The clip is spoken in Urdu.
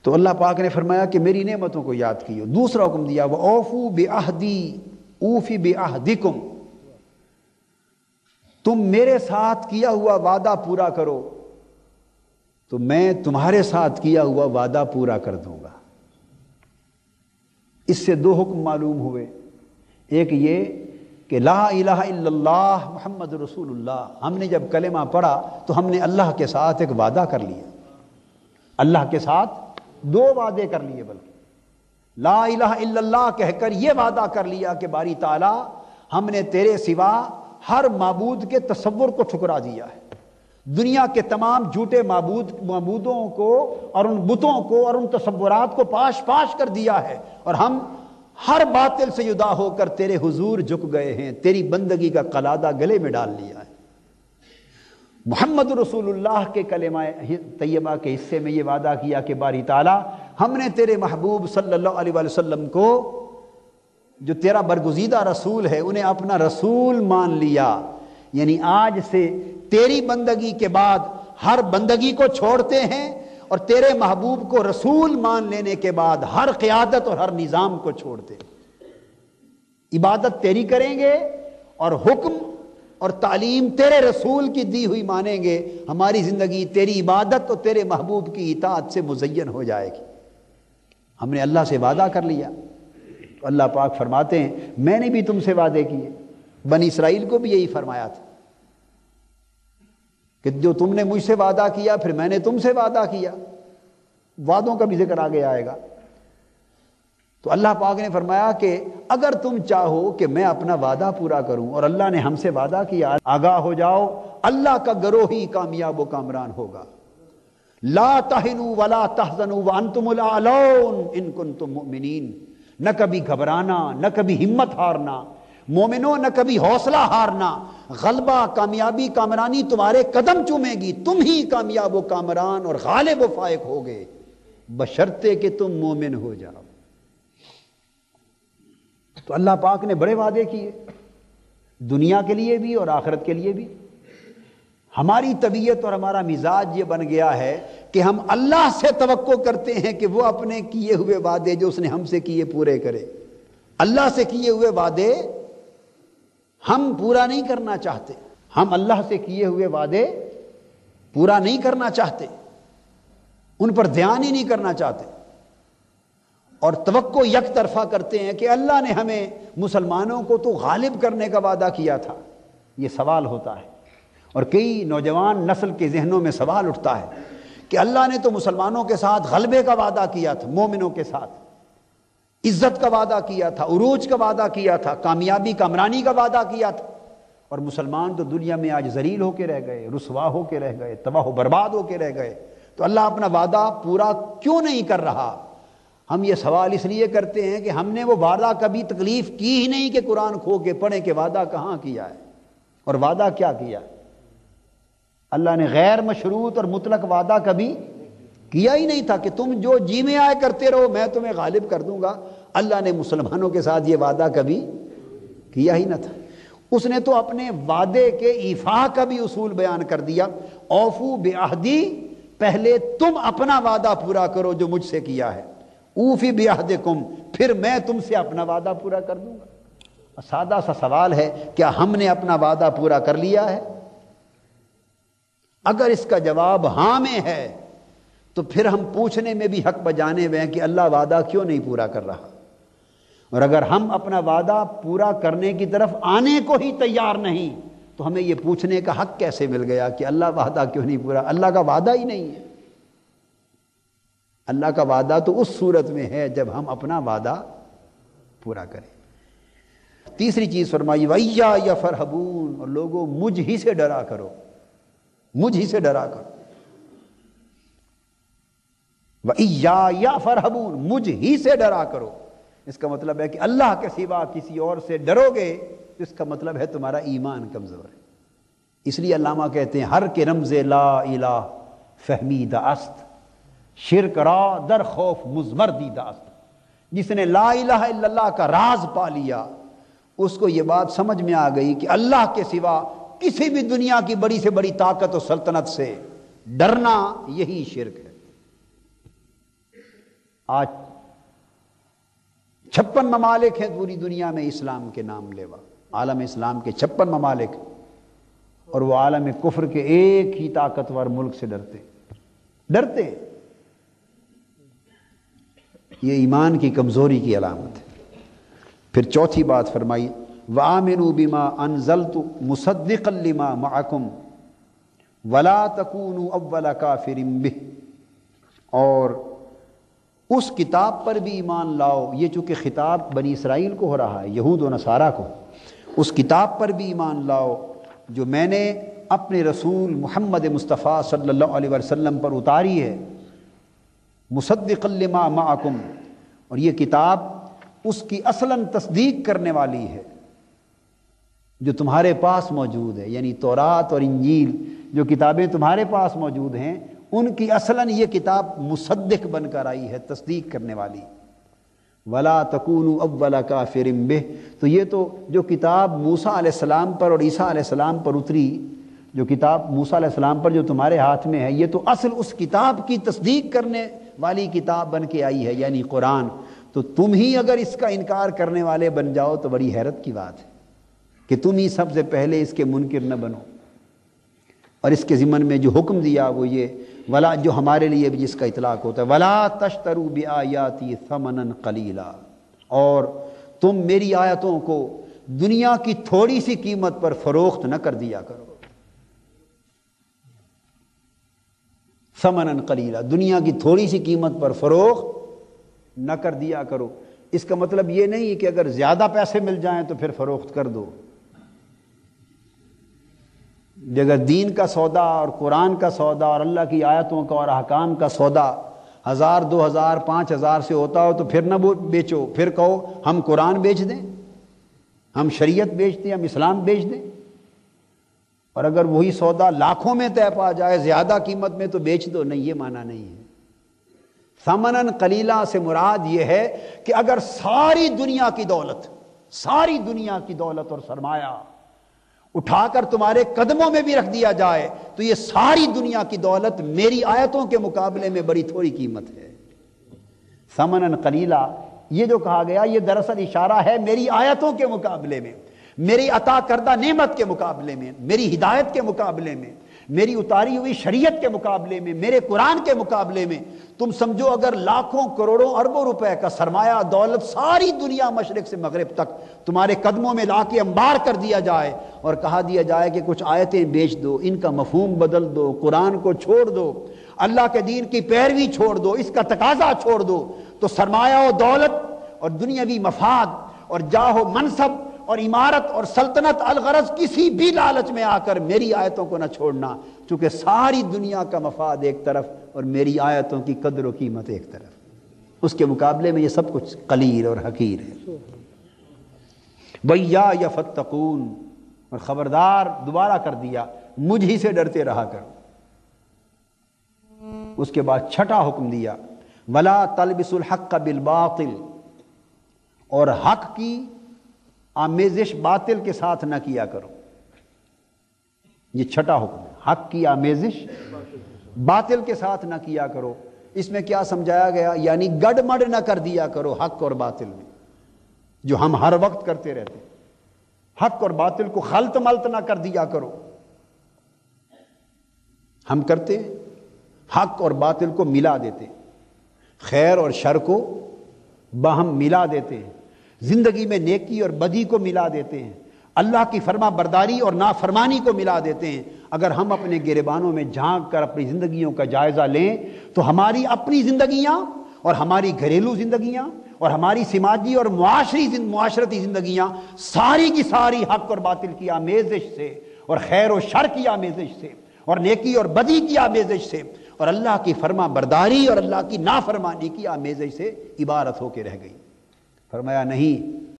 تو اللہ پاک نے فرمایا کہ میری نعمتوں کو یاد کیو۔ دوسرا حکم دیا وَأَوْفُوا بِعَهْدِي أُوفِ بِعَهْدِكُمْ، تم میرے ساتھ کیا ہوا وعدہ پورا کرو تو میں تمہارے ساتھ کیا ہوا وعدہ پورا کر دوں گا۔ اس سے دو حکم معلوم ہوئے، ایک یہ کہ لا الہ الا اللہ محمد رسول اللہ، ہم نے جب کلمہ پڑھا تو ہم نے اللہ کے ساتھ ایک وعدہ کر لیا، اللہ کے ساتھ دو وعدے کر لیے، بلکہ لا الہ الا اللہ کہہ کر یہ وعدہ کر لیا کہ باری تعالی ہم نے تیرے سوا ہر معبود کے تصور کو ٹھکرا دیا ہے، دنیا کے تمام جھوٹے معبودوں کو اور ان بتوں کو اور ان تصورات کو پاش پاش کر دیا ہے، اور ہم ہر باطل سے جدا ہو کر تیرے حضور جھک گئے ہیں، تیری بندگی کا قلادہ گلے میں ڈال لیا ہے۔ محمد رسول اللہ کے کلمہ طیبہ کے حصے میں یہ وعدہ کیا کہ باری تعالیٰ ہم نے تیرے محبوب صلی اللہ علیہ وسلم کو، جو تیرا برگزیدہ رسول ہے، انہیں اپنا رسول مان لیا، یعنی آج سے تیری بندگی کے بعد ہر بندگی کو چھوڑتے ہیں، اور تیرے محبوب کو رسول مان لینے کے بعد ہر قیادت اور ہر نظام کو چھوڑتے ہیں، عبادت تیری کریں گے اور حکم اور تعلیم تیرے رسول کی دی ہوئی مانیں گے، ہماری زندگی تیری عبادت اور تیرے محبوب کی اطاعت سے مزین ہو جائے گی۔ ہم نے اللہ سے وعدہ کر لیا، تو اللہ پاک فرماتے ہیں میں نے بھی تم سے وعدے کیے، بنی اسرائیل کو بھی یہی فرمایا تھا کہ جو تم نے مجھ سے وعدہ کیا پھر میں نے تم سے وعدہ کیا، وعدوں کا بھی ذکر آگے آئے گا۔ تو اللہ پاک نے فرمایا کہ اگر تم چاہو کہ میں اپنا وعدہ پورا کروں، اور اللہ نے ہم سے وعدہ کیا، آگاہ ہو جاؤ اللہ کا گروہ ہی کامیاب و کامران ہوگا۔ لا تہنوا ولا تحزنوا وانتم الاعلون ان کنتم مؤمنین، نہ کبھی گھبرانا، نہ کبھی ہمت ہارنا، مومنوں نہ کبھی حوصلہ ہارنا، غلبہ کامیابی کامرانی تمہارے قدم چومے گی، تم ہی کامیاب و کامران اور غالب و فائق ہوگے، بشرطے کہ تم مومن ہو جاؤ۔ تو اللہ پاک نے بڑے وعدے کیے، دنیا کے لیے بھی اور آخرت کے لیے بھی۔ ہماری طبیعت اور ہمارا مزاج یہ بن گیا ہے کہ ہم اللہ سے توقع کرتے ہیں کہ وہ اپنے کیے ہوئے وعدے جو اس نے ہم سے کیے پورے کرے۔ اللہ سے کیے ہوئے وعدے ہم پورا نہیں کرنا چاہتے، ہم اللہ سے کیے ہوئے وعدے پورا نہیں کرنا چاہتے، ان پر دھیان ہی نہیں کرنا چاہتے، اور توقع یک طرفہ کرتے ہیں کہ اللہ نے ہمیں مسلمانوں کو تو غالب کرنے کا وعدہ کیا تھا۔ یہ سوال ہوتا ہے، اور کئی نوجوان نسل کے ذہنوں میں سوال اٹھتا ہے کہ اللہ نے تو مسلمانوں کے ساتھ غلبے کا وعدہ کیا تھا، مومنوں کے ساتھ عزت کا وعدہ کیا تھا، عروج کا وعدہ کیا تھا، کامیابی کامرانی کا وعدہ کیا تھا، اور مسلمان تو دنیا میں آج ذلیل ہو کے رہ گئے، رسوا ہو کے رہ گئے، تباہ و برباد ہو کے رہ گئے۔ تو اللہ اپنا وعدہ پورا کیوں نہیں کر رہا؟ ہم یہ سوال اس لیے کرتے ہیں کہ ہم نے وہ وعدہ کبھی تکلیف کی ہی نہیں کہ قرآن کھو کے پڑھیں کہ وعدہ کہاں کیا ہے اور وعدہ کیا کیا ہے۔ اللہ نے غیر مشروط اور مطلق وعدہ کبھی کیا ہی نہیں تھا کہ تم جو جی میں آئے کرتے رہو میں تمہیں غالب کر دوں گا۔ اللہ نے مسلمانوں کے ساتھ یہ وعدہ کبھی کیا ہی نہ تھا۔ اس نے تو اپنے وعدے کے ایفا کا بھی اصول بیان کر دیا، اوفو بعہدی، پہلے تم اپنا وعدہ پورا کرو جو مجھ سے کیا ہے، اوفی بعہدکم، پھر میں تم سے اپنا وعدہ پورا کر دوں گا۔ سادہ سا سوال ہے، کیا ہم نے اپنا وعدہ پورا کر لیا ہے؟ اگر اس کا جواب ہاں میں ہے تو پھر ہم پوچھنے میں بھی حق بجانے ہوئے ہیں کہ اللہ وعدہ کیوں نہیں پورا کر رہا، اور اگر ہم اپنا وعدہ پورا کرنے کی طرف آنے کو ہی تیار نہیں تو ہمیں یہ پوچھنے کا حق کیسے مل گیا کہ اللہ وعدہ کیوں نہیں پورا؟ اللہ کا وعدہ ہی نہیں ہے۔ اللہ کا وعدہ تو اس صورت میں ہے جب ہم اپنا وعدہ پورا کریں۔ تیسری چیز فرمائی وَإِيَّايَ فَارْهَبُونَ، اور لوگوں مجھ ہی سے ڈرا کرو، مجھ ہی سے ڈرا کرو۔ وَإِيَّايَ فَارْهَبُونَ، مجھ ہی سے ڈرا کرو، اس کا مطلب ہے کہ اللہ کے سوا کسی اور سے ڈرو گے تو اس کا مطلب ہے تمہارا ایمان کمزور ہے۔ اس لیے علامہ کہتے ہیں ہر کے رمز لا الہ فہمیدہ است، شرک را در خوف مزمردیدہ است۔ جس نے لا الہ الا اللہ کا راز پا لیا اس کو یہ بات سمجھ میں آ گئی کہ اللہ کے سوا کسی بھی دنیا کی بڑی سے بڑی طاقت و سلطنت سے ڈرنا یہی شرک ہے۔ آج 56 ممالک ہیں پوری دنیا میں اسلام کے نام لیوا، عالم اسلام کے 56 ممالک، اور وہ عالم کفر کے ایک ہی طاقتور ملک سے ڈرتے ہیں۔ یہ ایمان کی کمزوری کی علامت ہے۔ پھر چوتھی بات فرمائی وَآمِنُوا بِمَا أَنزَلْتُ مُصَدِّقًا لِمَا مَعَكُمْ وَلَا تَكُونُوا أَوَّلَ كَافِرٍ بِهِ، اور اس کتاب پر بھی ایمان لاؤ۔ یہ چونکہ خطاب بنی اسرائیل کو ہو رہا ہے، یہود و نصارہ کو، اس کتاب پر بھی ایمان لاؤ جو میں نے اپنے رسول محمد مصطفیٰ صلی اللہ علیہ وسلم پر اتاری ہے، مصدقا لما معکم، اور یہ کتاب اس کی اصلاً تصدیق کرنے والی ہے جو تمہارے پاس موجود ہے، یعنی تورات اور انجیل جو کتابیں تمہارے پاس موجود ہیں ان کی اصلاً یہ کتاب مصدق بن کر آئی ہے، تصدیق کرنے والی۔ وَلَا تَكُونُوا أَوَّلَ كَافِرٍ بِهِ، تو یہ تو جو کتاب موسیٰ علیہ السلام پر اور عیسیٰ علیہ السلام پر اتری، جو کتاب موسیٰ علیہ السلام پر جو تمہارے ہاتھ میں ہے، یہ تو اصل اس کتاب کی تصدیق کرنے والی کتاب بن کے آئی ہے، یعنی قرآن۔ تو تم ہی اگر اس کا انکار کرنے والے بن جاؤ تو بڑی حیرت کی بات ہے کہ تم ہی سب سے پہلے اس کے منکر نہ بنو۔ اور اس کے ضمن میں جو حکم دیا وہ یہ ولا، جو ہمارے لیے بھی جس کا اطلاق ہوتا ہے، وَلَا تَشْتَرُوا بِآيَاتِي ثَمَنًا قَلِيلًا، اور تم میری آیتوں کو دنیا کی تھوڑی سی قیمت پر فروخت نہ کر دیا کرو۔ ثَمَنًا قَلِيلًا، دنیا کی تھوڑی سی قیمت پر فروخت نہ کر دیا کرو۔ اس کا مطلب یہ نہیں کہ اگر زیادہ پیسے مل جائیں تو پھر فروخت کر دو۔ اگر دین کا سودا اور قرآن کا سودا اور اللہ کی آیتوں کا اور احکام کا سودا 1000 2000 5000 سے ہوتا ہو تو پھر نہ بیچو، پھر کہو ہم قرآن بیچ دیں، ہم شریعت بیچ دیں، ہم اسلام بیچ دیں۔ اور اگر وہی سودا لاکھوں میں طے پا جائے زیادہ قیمت میں تو بیچ دو، نہیں، یہ معنی نہیں ہے۔ ثمناً قلیلا سے مراد یہ ہے کہ اگر ساری دنیا کی دولت اور سرمایہ اٹھا کر تمہارے قدموں میں بھی رکھ دیا جائے تو یہ ساری دنیا کی دولت میری آیتوں کے مقابلے میں بڑی تھوڑی قیمت ہے۔ ثمناً قلیلا، یہ جو کہا گیا یہ دراصل اشارہ ہے میری آیتوں کے مقابلے میں، میری عطا کردہ نعمت کے مقابلے میں، میری ہدایت کے مقابلے میں، میری اتاری ہوئی شریعت کے مقابلے میں، میرے قرآن کے مقابلے میں تم سمجھو اگر لاکھوں کروڑوں اربوں روپے کا سرمایہ دولت ساری دنیا مشرق سے مغرب تک تمہارے قدموں میں لا کے انبار کر دیا جائے اور کہا دیا جائے کہ کچھ آیتیں بیچ دو، ان کا مفہوم بدل دو، قرآن کو چھوڑ دو، اللہ کے دین کی پیروی چھوڑ دو، اس کا تقاضا چھوڑ دو، تو سرمایہ و دولت اور دنیاوی مفاد اور جاہ و منصب اور عمارت اور سلطنت الغرض کسی بھی لالچ میں آ کر میری آیتوں کو نہ چھوڑنا، چونکہ ساری دنیا کا مفاد ایک طرف اور میری آیتوں کی قدر و قیمت ایک طرف، اس کے مقابلے میں یہ سب کچھ قلیل اور حقیر ہے۔ وَإِيَّايَ فَاتَّقُونَ، اور خبردار دوبارہ کر دیا مجھ ہی سے ڈرتے رہا کرو۔ اس کے بعد چھٹا حکم دیا وَلَا تَلْبِسُوا الْحَقَّ بِالْبَاطِلِ، اور حق کی آمیزش باطل کے ساتھ نہ کیا کرو۔ یہ چھٹا حکم ہے، حق کی آمیزش باطل کے ساتھ نہ کیا کرو۔ اس میں کیا سمجھایا گیا؟ یعنی گڑ مڑ نہ کر دیا کرو حق اور باطل میں، جو ہم ہر وقت کرتے رہتے ہیں۔ حق اور باطل کو خلط ملط نہ کر دیا کرو۔ ہم کرتے ہیں، حق اور باطل کو ملا دیتے ہیں، خیر اور شر کو باہم ملا دیتے ہیں، زندگی میں نیکی اور بدی کو ملا دیتے ہیں، اللہ کی فرما برداری اور نافرمانی کو ملا دیتے ہیں۔ اگر ہم اپنے گریبانوں میں جھانک کر اپنی زندگیوں کا جائزہ لیں تو ہماری اپنی زندگیاں اور ہماری گھریلو زندگیاں اور ہماری سماجی اور معاشرتی زندگیاں ساری کی ساری حق اور باطل کی آمیزش سے اور خیر و شر کی آمیزش سے اور نیکی اور بدی کی آمیزش سے اور اللہ کی فرما برداری اور اللہ کی نافرمانی کی آمیزش سے عبارت ہو کے رہ گئی۔ فرمایا نہیں،